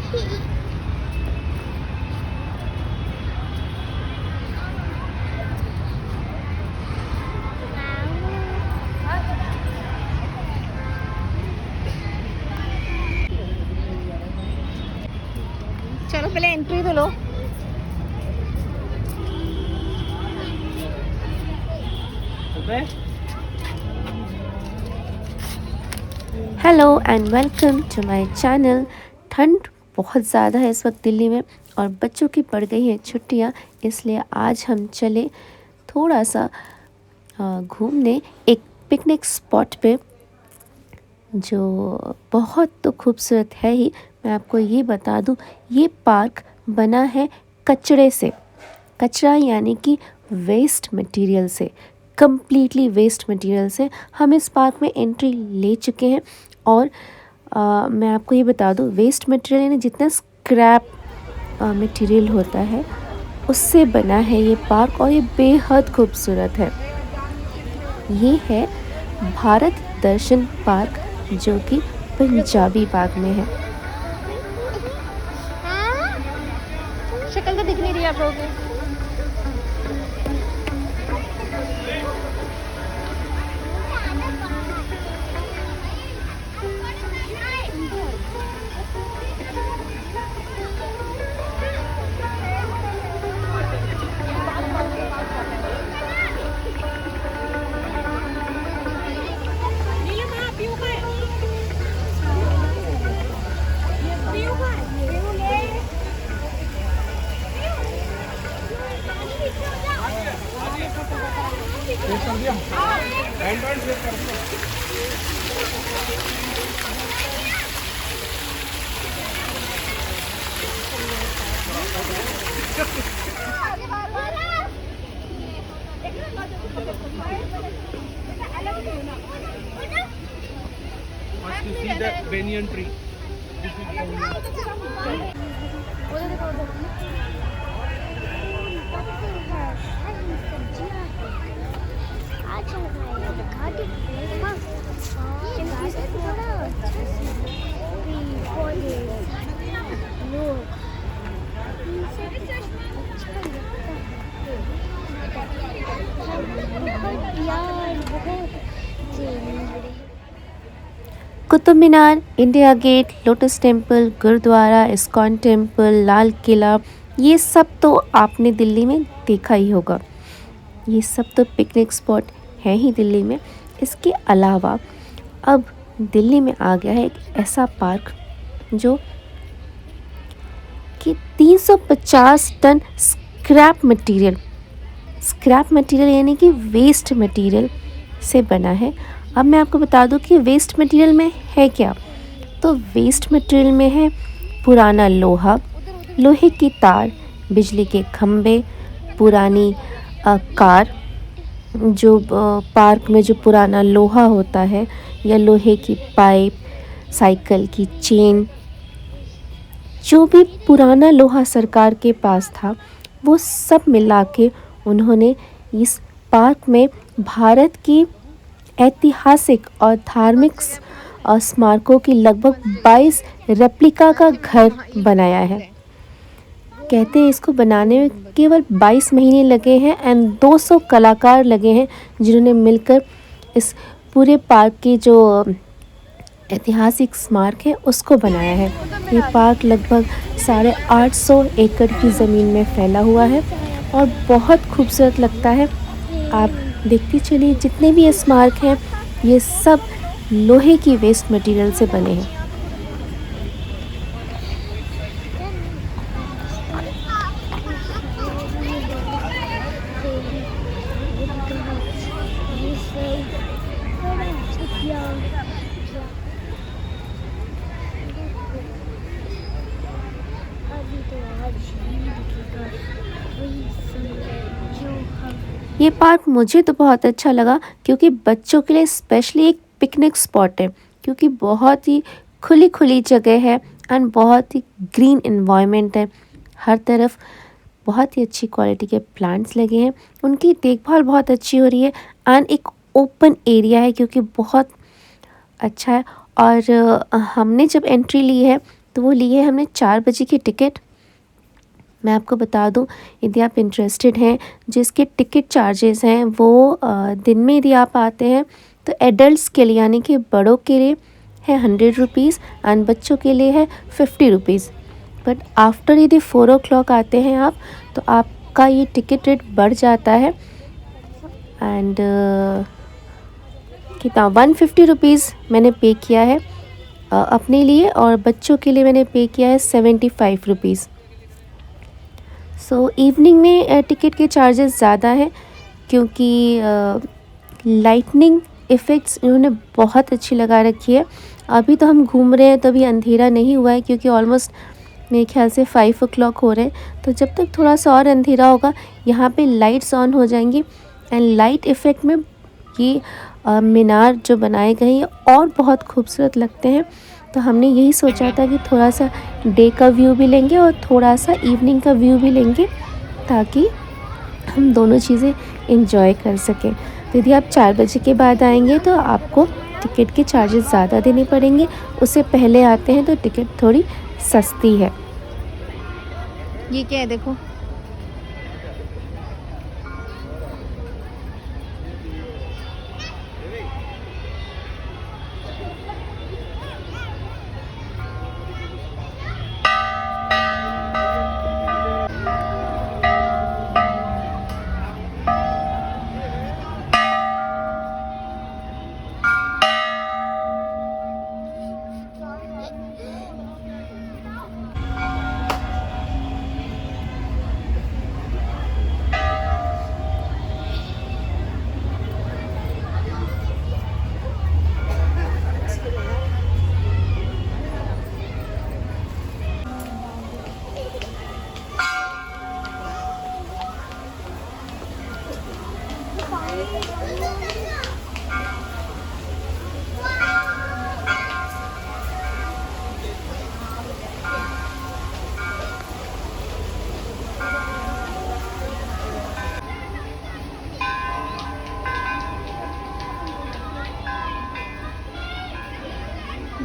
चलो पहले एंट्री तो लो। Hello and welcome to my channel. ठंड बहुत ज़्यादा है इस वक्त दिल्ली में और बच्चों की पड़ गई हैं छुट्टियां, इसलिए आज हम चले थोड़ा सा घूमने एक पिकनिक स्पॉट पे, जो बहुत तो खूबसूरत है ही। मैं आपको ये बता दूं, ये पार्क बना है कचरे से। कचरा यानी कि वेस्ट मटेरियल से, कम्प्लीटली वेस्ट मटेरियल से हम इस पार्क में एंट्री ले चुके हैं। और मैं आपको ये बता दूं, वेस्ट मटेरियल यानी जितना स्क्रैप मटेरियल होता है उससे बना है ये पार्क, और ये बेहद खूबसूरत है। ये है भारत दर्शन पार्क, जो कि पंजाबी बाग में है। शक्ल तो दिख नहीं रही आप लोगों की। To see the banyan tree. Qutub Minar, India Gate, Lotus Temple, Gurudwara, ISKCON Temple, Lal Qila, ये सब तो आपने दिल्ली में देखा ही होगा। ये सब तो पिकनिक स्पॉट हैं ही दिल्ली में। इसके अलावा अब दिल्ली में आ गया है एक ऐसा पार्क जो कि 350 टन स्क्रैप मटेरियल यानी कि वेस्ट मटेरियल से बना है। अब मैं आपको बता दूं कि वेस्ट मटेरियल में है क्या। तो वेस्ट मटेरियल में है पुराना लोहा, लोहे की तार, बिजली के खंभे, पुरानी कार, जो पार्क में जो पुराना लोहा होता है, या लोहे की पाइप, साइकिल की चेन, जो भी पुराना लोहा सरकार के पास था, वो सब मिला के उन्होंने इस पार्क में भारत की ऐतिहासिक और धार्मिक स्मारकों की लगभग 22 रेप्लिका का घर बनाया है। कहते हैं इसको बनाने में केवल 22 महीने लगे हैं एंड 200 कलाकार लगे हैं, जिन्होंने मिलकर इस पूरे पार्क की जो ऐतिहासिक स्मारक है उसको बनाया है। ये पार्क लगभग 850 एकड़ की ज़मीन में फैला हुआ है और बहुत खूबसूरत लगता है। आप देखती चलिए, जितने भी ये स्मारक हैं ये सब लोहे की वेस्ट मटेरियल से बने हैं। ये पार्क मुझे तो बहुत अच्छा लगा, क्योंकि बच्चों के लिए स्पेशली एक पिकनिक स्पॉट है, क्योंकि बहुत ही खुली जगह है एंड बहुत ही ग्रीन एनवायरनमेंट है। हर तरफ बहुत ही अच्छी क्वालिटी के प्लांट्स लगे हैं, उनकी देखभाल बहुत अच्छी हो रही है एंड एक ओपन एरिया है, क्योंकि बहुत अच्छा है। और हमने जब एंट्री ली है तो वो ली है हमने 4 बजे की टिकट। मैं आपको बता दूं, यदि आप इंटरेस्टेड हैं, जिसके टिकट चार्जेस हैं वो दिन में यदि आप आते हैं तो एडल्ट्स के लिए यानी कि बड़ों के लिए है 100 रुपीज़ एंड बच्चों के लिए है 50 रुपीज़। बट आफ्टर यदि 4 o'clock आते हैं आप तो आपका ये टिकट रेट बढ़ जाता है एंड कितना 150 रुपीज़ मैंने पे किया है अपने लिए, और बच्चों के लिए मैंने पे किया है 75 रुपीज़। सो इवनिंग में टिकट के चार्जेस ज़्यादा हैं क्योंकि लाइटनिंग इफ़ेक्ट्स इन्होंने बहुत अच्छी लगा रखी है। अभी तो हम घूम रहे हैं तो अभी अंधेरा नहीं हुआ है क्योंकि ऑलमोस्ट मेरे ख्याल से 5 o'clock हो रहे हैं, तो जब तक थोड़ा सा और अंधेरा होगा यहाँ पे लाइट्स ऑन हो जाएंगी एंड लाइट इफ़ेक्ट में ये मीनार जो बनाए गए हैं और बहुत खूबसूरत लगते हैं। तो हमने यही सोचा था कि थोड़ा सा डे का व्यू भी लेंगे और थोड़ा सा इवनिंग का व्यू भी लेंगे ताकि हम दोनों चीज़ें एंजॉय कर सकें। तो यदि आप 4 बजे के बाद आएंगे तो आपको टिकट के चार्जेस ज़्यादा देने पड़ेंगे, उससे पहले आते हैं तो टिकट थोड़ी सस्ती है। ये क्या है देखो,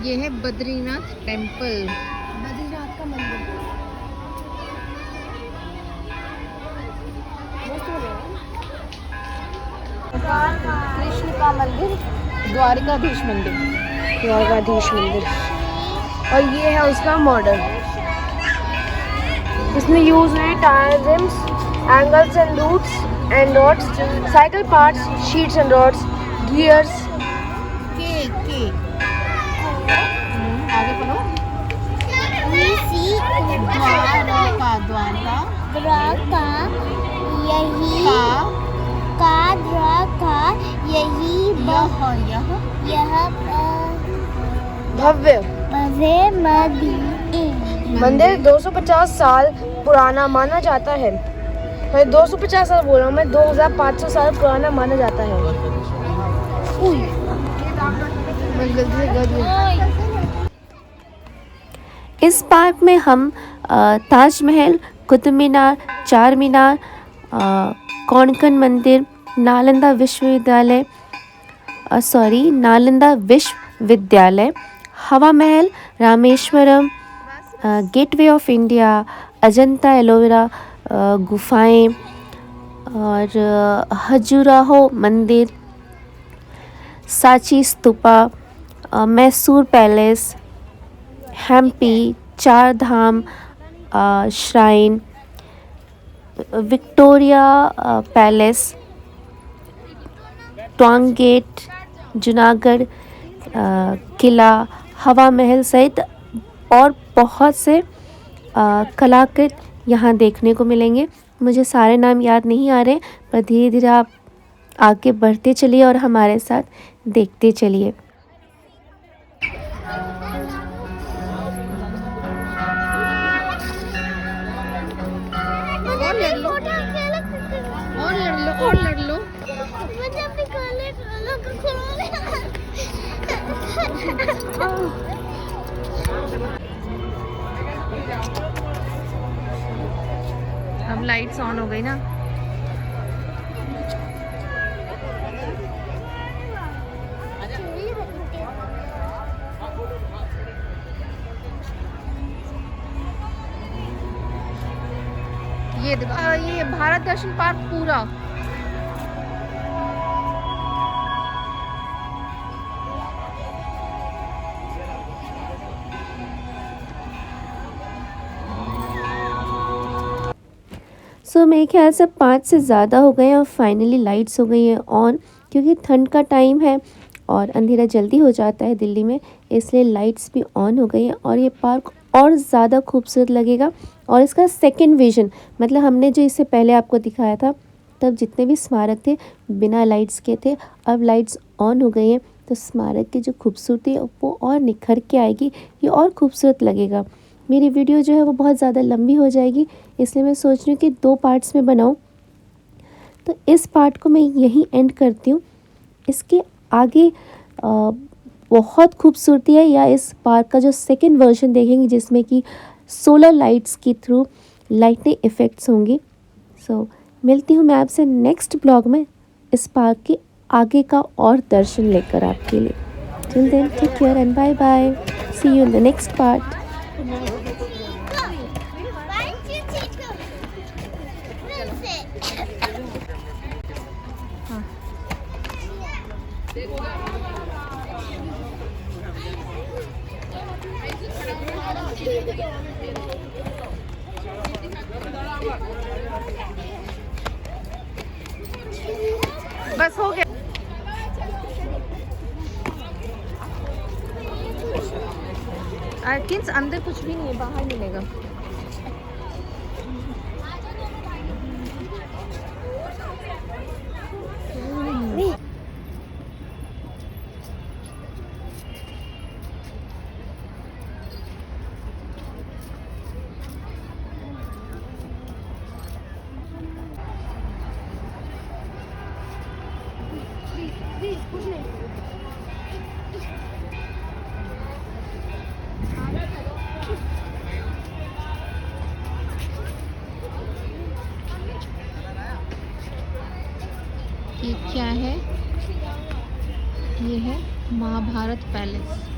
ये है बद्रीनाथ टेम्पल, बद्रीनाथ का मंदिर। कृष्ण का मंदिर, द्वारकाधीश मंदिर, द्वारकाधीश मंदिर, और ये है उसका मॉडल। इसमें यूज है tyre rims, angles and roots and rods, cycle parts, sheets and rods, gears. आगे पढ़ो। यही भव्य मंदिर 250 साल पुराना माना जाता है। मैं 250 साल बोल रहा हूँ, मैं 2500 साल पुराना माना जाता है। इस पार्क में हम ताजमहल, कुतुब मीनार, चार मीनार, कोणकन मंदिर, नालंदा विश्वविद्यालय, Hawa Mahal, Rameswaram, Gateway of India, Ajanta Ellora गुफाएं और खजुराहो मंदिर, Sanchi stupa, Mysore Palace, Hampi, Char Dham shrine, Victoria Palace, Tawang Gate, Junagarh Qila, Hawa Mahal सहित और बहुत से कलाकृति यहाँ देखने को मिलेंगे। मुझे सारे नाम याद नहीं आ रहे, पर धीरे धीरे आप आगे बढ़ते चलिए और हमारे साथ देखते चलिए। और लड़ लो। अब लाइट्स ऑन हो गई ना। ये देखो ये भारत दर्शन पार्क पूरा। सो मेरे ख्याल से 5 से ज़्यादा हो गए हैं और फाइनली लाइट्स हो गई हैं ऑन, क्योंकि ठंड का टाइम है और अंधेरा जल्दी हो जाता है दिल्ली में, इसलिए लाइट्स भी ऑन हो गई हैं और ये पार्क और ज़्यादा खूबसूरत लगेगा। और इसका सेकंड विज़न, मतलब हमने जो इससे पहले आपको दिखाया था तब जितने भी स्मारक थे बिना लाइट्स के थे, अब लाइट्स ऑन हो गई हैं तो स्मारक की जो खूबसूरती है वो और निखर के आएगी, ये और खूबसूरत लगेगा। मेरी वीडियो जो है वो बहुत ज़्यादा लंबी हो जाएगी, इसलिए मैं सोच रही हूँ कि 2 पार्ट्स में बनाऊँ। तो इस पार्ट को मैं यहीं एंड करती हूँ। इसके आगे बहुत खूबसूरती है, या इस पार्क का जो सेकंड वर्जन देखेंगे जिसमें कि सोलर लाइट्स के थ्रू लाइटिंग इफ़ेक्ट्स होंगी। सो मिलती हूँ मैं आपसे नेक्स्ट ब्लॉग में इस पार्क के आगे का और दर्शन लेकर आपके लिए। Till then take care and bye bye, see you in the next part. बस हो गया। किंस अंदर कुछ भी नहीं है, बाहर मिलेगा। ये क्या है? ये है महाभारत पैलेस।